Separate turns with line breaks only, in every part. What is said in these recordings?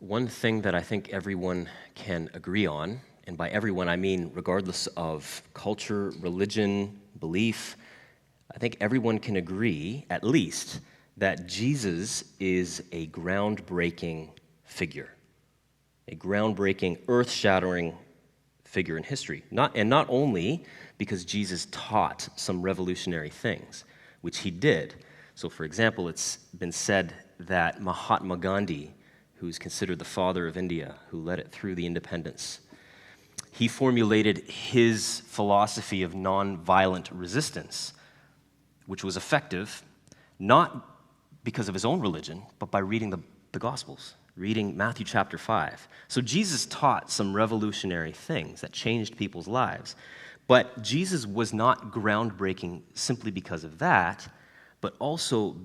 One thing that I think everyone can agree on, and by everyone I mean regardless of culture, religion, belief, I think everyone can agree, at least, that Jesus is a groundbreaking figure, a groundbreaking, earth-shattering figure in history. Not only because Jesus taught some revolutionary things, which he did. So, for example, it's been said that Mahatma Gandhi, who's considered the father of India, who led it through the independence, he formulated his philosophy of nonviolent resistance, which was effective, not because of his own religion, but by reading the Gospels, reading Matthew chapter 5. So Jesus taught some revolutionary things that changed people's lives. But Jesus was not groundbreaking simply because of that, but also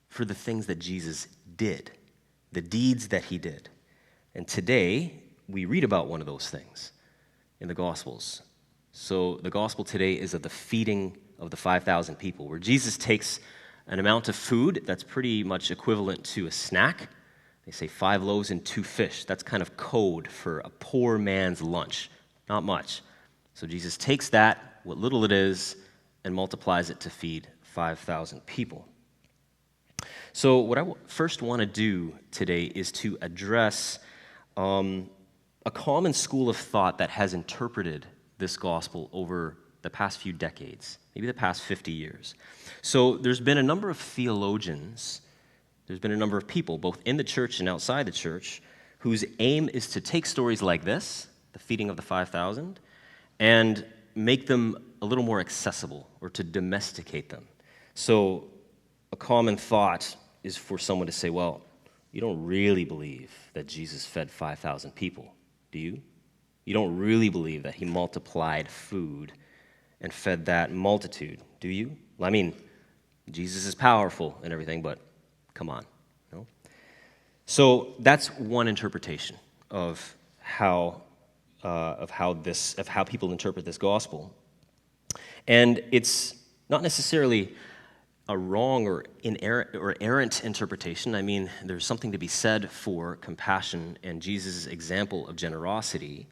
for the things that Jesus did, the deeds that he did. And today, we read about one of those things in the Gospels. So the Gospel today is of the feeding of the 5,000 people, where Jesus takes an amount of food that's pretty much equivalent to a snack. They say 5 loaves and 2 fish. That's kind of code for a poor man's lunch. Not much. So Jesus takes that, what little it is, and multiplies it to feed 5,000 people. So what I first want to do today is to address a common school of thought that has interpreted this gospel over the past few decades, maybe the past 50 years. So there's been a number of theologians, there's been a number of people, both in the church and outside the church, whose aim is to take stories like this, the feeding of the 5,000, and make them a little more accessible or to domesticate them. So a common thought is for someone to say, well, you don't really believe that Jesus fed 5,000 people, do you? You don't really believe that he multiplied food and fed that multitude, do you? Well, I mean, Jesus is powerful and everything, but come on, no? So that's one interpretation of how people interpret this gospel, and it's not necessarily a wrong or errant interpretation. I mean, there's something to be said for compassion and Jesus' example of generosity.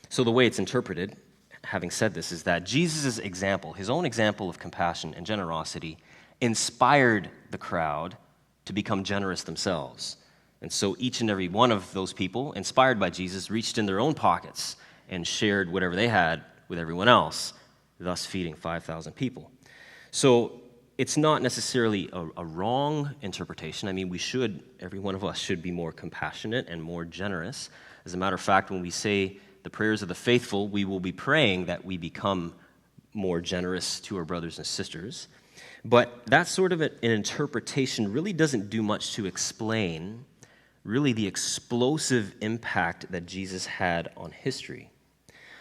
So the way it's interpreted, having said this, is that Jesus' example, his own example of compassion and generosity, inspired the crowd to become generous themselves. And so each and every one of those people, inspired by Jesus, reached in their own pockets and shared whatever they had with everyone else, thus feeding 5,000 people. So it's not necessarily a wrong interpretation. I mean, every one of us should be more compassionate and more generous. As a matter of fact, when we say the prayers of the faithful, we will be praying that we become more generous to our brothers and sisters. But that sort of an interpretation really doesn't do much to explain really the explosive impact that Jesus had on history.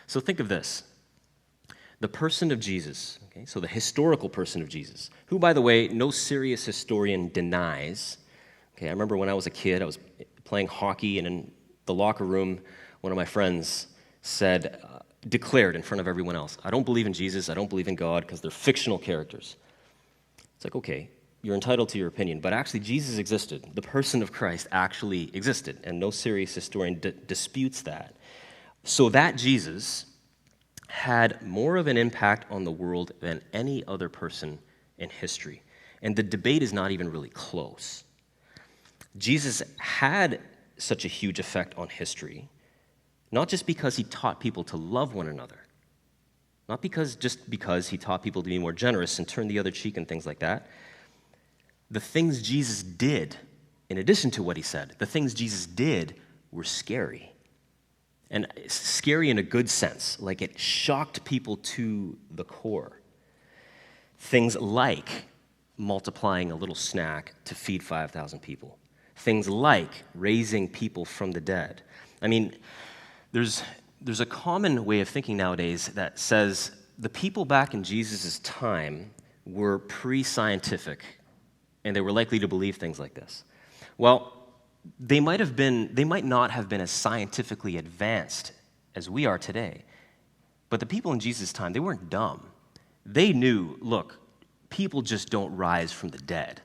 So think of this. The person of Jesus, okay, so the historical person of Jesus, who, by the way, no serious historian denies. Okay, I remember when I was a kid, I was playing hockey, and in the locker room, one of my friends declared in front of everyone else, I don't believe in Jesus, I don't believe in God, because they're fictional characters. It's like, okay, you're entitled to your opinion, but actually Jesus existed. The person of Christ actually existed, and no serious historian disputes that. So that Jesus had more of an impact on the world than any other person in history. And the debate is not even really close. Jesus had such a huge effect on history, not just because he taught people to love one another, not just because he taught people to be more generous and turn the other cheek and things like that. The things Jesus did, in addition to what he said, the things Jesus did were scary. And scary in a good sense, like it shocked people to the core. Things like multiplying a little snack to feed 5,000 people. Things like raising people from the dead. I mean, there's a common way of thinking nowadays that says the people back in Jesus' time were pre-scientific, and they were likely to believe things like this. Well, they might not have been as scientifically advanced as we are today. But the people in Jesus' time, they weren't dumb. They knew, look, people just don't rise from the dead.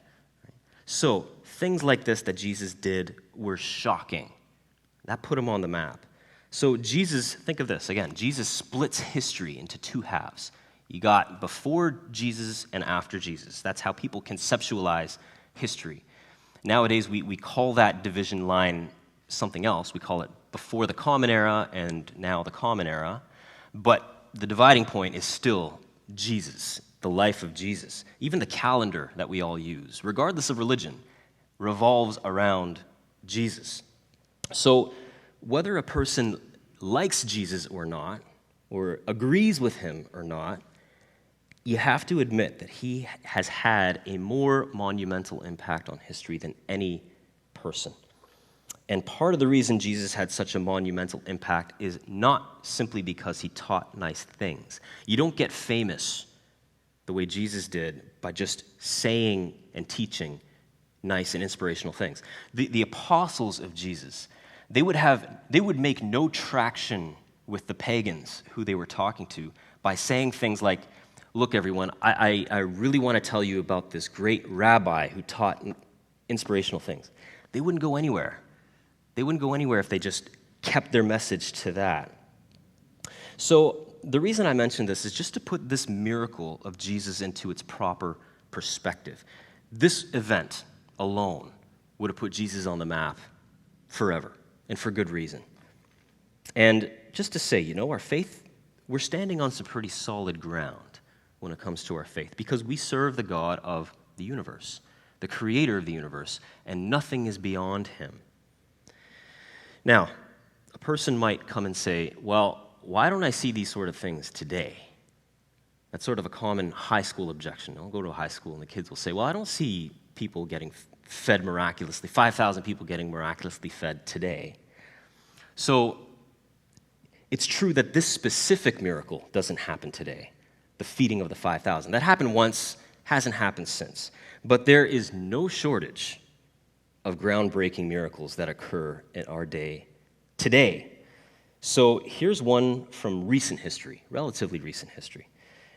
So things like this that Jesus did were shocking. That put him on the map. So Jesus, think of this, again, Jesus splits history into two halves. You got before Jesus and after Jesus. That's how people conceptualize history. Nowadays, we call that division line something else. We call it before the Common Era and now the Common Era. But the dividing point is still Jesus, the life of Jesus. Even the calendar that we all use, regardless of religion, revolves around Jesus. So whether a person likes Jesus or not, or agrees with him or not, you have to admit that he has had a more monumental impact on history than any person. And part of the reason Jesus had such a monumental impact is not simply because he taught nice things. You don't get famous the way Jesus did by just saying and teaching nice and inspirational things. The apostles of Jesus, they would make no traction with the pagans who they were talking to by saying things like, look, everyone, I really want to tell you about this great rabbi who taught inspirational things. They wouldn't go anywhere. They wouldn't go anywhere if they just kept their message to that. So the reason I mention this is just to put this miracle of Jesus into its proper perspective. This event alone would have put Jesus on the map forever, and for good reason. And just to say, our faith, we're standing on some pretty solid ground when it comes to our faith, because we serve the God of the universe, the creator of the universe, and nothing is beyond him. Now, a person might come and say, well, why don't I see these sort of things today? That's sort of a common high school objection. I'll go to a high school and the kids will say, well, I don't see people getting fed miraculously, 5,000 people getting miraculously fed today. So it's true that this specific miracle doesn't happen today, the feeding of the 5,000. That happened once, hasn't happened since. But there is no shortage of groundbreaking miracles that occur in our day today. So here's one from recent history, relatively recent history.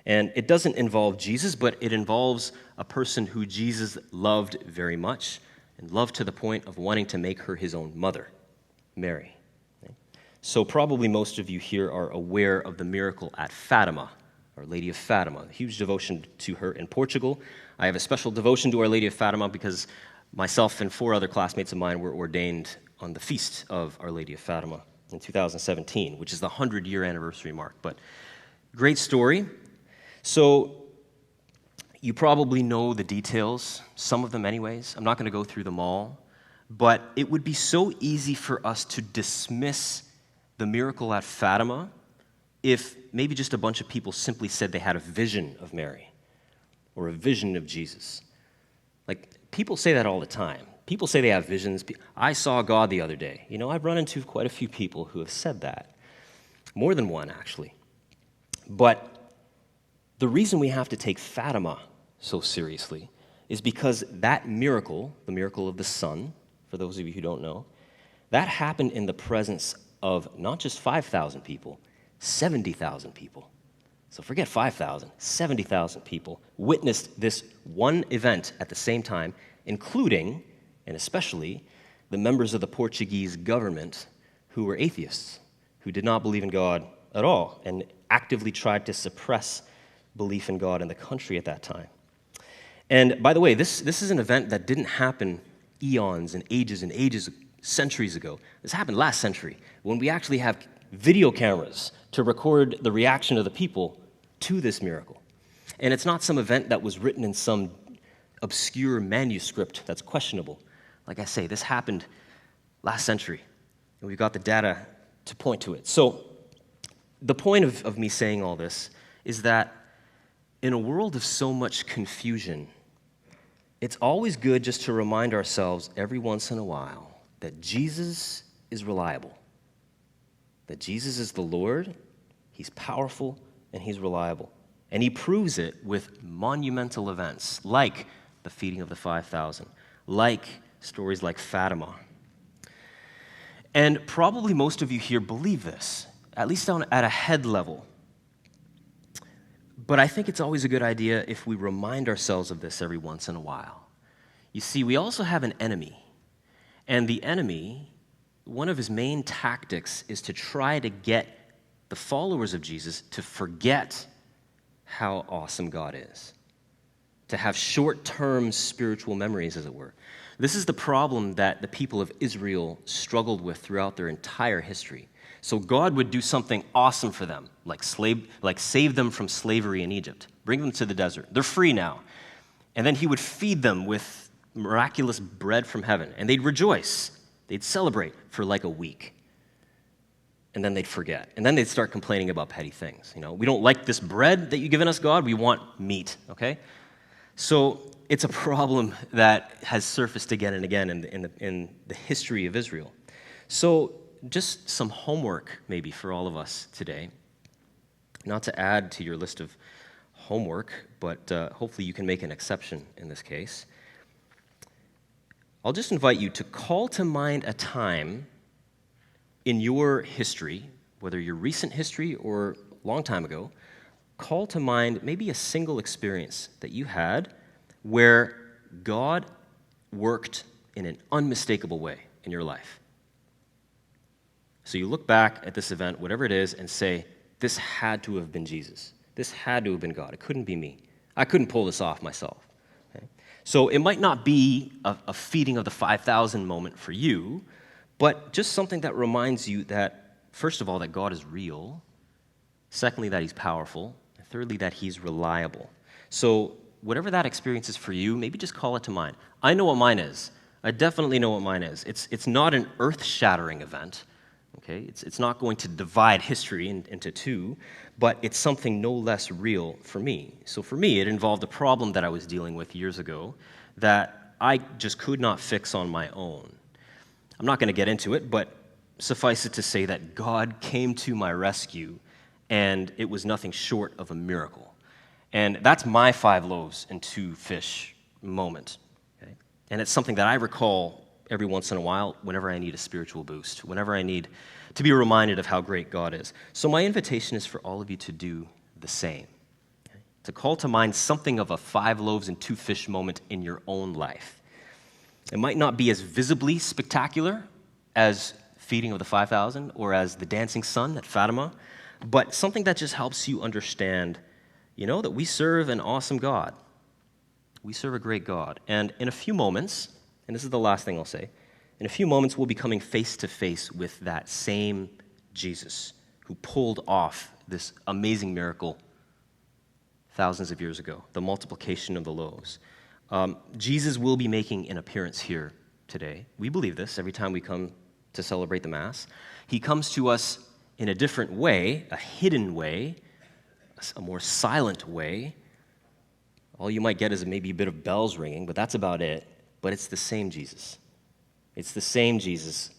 And it doesn't involve Jesus, but it involves a person who Jesus loved very much and loved to the point of wanting to make her his own mother, Mary. So probably most of you here are aware of the miracle at Fatima, Our Lady of Fatima, a huge devotion to her in Portugal. I have a special devotion to Our Lady of Fatima because myself and 4 other classmates of mine were ordained on the feast of Our Lady of Fatima in 2017, which is the 100-year anniversary mark. But great story. So you probably know the details, some of them anyways. I'm not going to go through them all. But it would be so easy for us to dismiss the miracle at Fatima if maybe just a bunch of people simply said they had a vision of Mary or a vision of Jesus. Like, people say that all the time. People say they have visions. I saw God the other day. I've run into quite a few people who have said that. More than one, actually. But the reason we have to take Fatima so seriously is because that miracle, the miracle of the sun, for those of you who don't know, that happened in the presence of not just 5,000 people, 70,000 people. So forget 5,000, 70,000 people witnessed this one event at the same time, including, and especially, the members of the Portuguese government who were atheists, who did not believe in God at all, and actively tried to suppress belief in God in the country at that time. And by the way, this is an event that didn't happen eons and ages, centuries ago. This happened last century, when we actually have video cameras to record the reaction of the people to this miracle. And it's not some event that was written in some obscure manuscript that's questionable. Like I say, this happened last century, and we've got the data to point to it. So the point of me saying all this is that in a world of so much confusion, it's always good just to remind ourselves every once in a while that Jesus is reliable, that Jesus is the Lord, he's powerful, and he's reliable. And he proves it with monumental events like the feeding of the 5,000, like stories like Fatima. And probably most of you here believe this, at least at a head level. But I think it's always a good idea if we remind ourselves of this every once in a while. You see, we also have an enemy. And the enemy one of his main tactics is to try to get the followers of Jesus to forget how awesome God is, to have short-term spiritual memories, as it were. This is the problem that the people of Israel struggled with throughout their entire history. So God would do something awesome for them, like save them from slavery in Egypt, bring them to the desert. They're free now. And then he would feed them with miraculous bread from heaven, and they'd rejoice. They'd celebrate for like a week. And then they'd forget. And then they'd start complaining about petty things. We don't like this bread that you've given us, God. We want meat, okay? So it's a problem that has surfaced again and again in the history of Israel. So just some homework maybe for all of us today. Not to add to your list of homework, but hopefully you can make an exception in this case. I'll just invite you to call to mind a time in your history, whether your recent history or a long time ago, call to mind maybe a single experience that you had where God worked in an unmistakable way in your life. So you look back at this event, whatever it is, and say, this had to have been Jesus. This had to have been God. It couldn't be me. I couldn't pull this off myself. Okay? So it might not be a feeding of the 5,000 moment for you, but just something that reminds you that, first of all, that God is real. Secondly, that he's powerful. And thirdly, that he's reliable. So whatever that experience is for you, maybe just call it to mind. I know what mine is. I definitely know what mine is. It's not an earth-shattering event. Okay? It's not going to divide history into two, but it's something no less real for me. So for me, it involved a problem that I was dealing with years ago that I just could not fix on my own. I'm not going to get into it, but suffice it to say that God came to my rescue, and it was nothing short of a miracle. And that's my 5 loaves and 2 fish moment. Okay? And it's something that I recall every once in a while whenever I need a spiritual boost, whenever I need to be reminded of how great God is. So my invitation is for all of you to do the same, okay? To call to mind something of a 5 loaves and 2 fish moment in your own life. It might not be as visibly spectacular as feeding of the 5,000 or as the dancing sun at Fatima, but something that just helps you understand, that we serve an awesome God. We serve a great God. And in a few moments, and this is the last thing I'll say, in a few moments we'll be coming face to face with that same Jesus who pulled off this amazing miracle thousands of years ago, the multiplication of the loaves. Jesus will be making an appearance here today. We believe this every time we come to celebrate the Mass. He comes to us in a different way, a hidden way, a more silent way. All you might get is maybe a bit of bells ringing, but that's about it. But it's the same Jesus. It's the same Jesus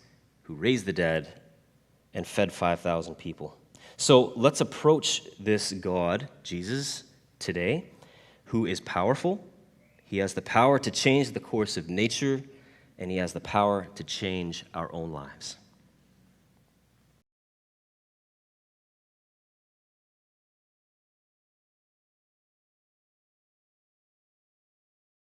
who raised the dead and fed 5,000 people. So let's approach this God, Jesus, today, who is powerful. He has the power to change the course of nature, and he has the power to change our own lives.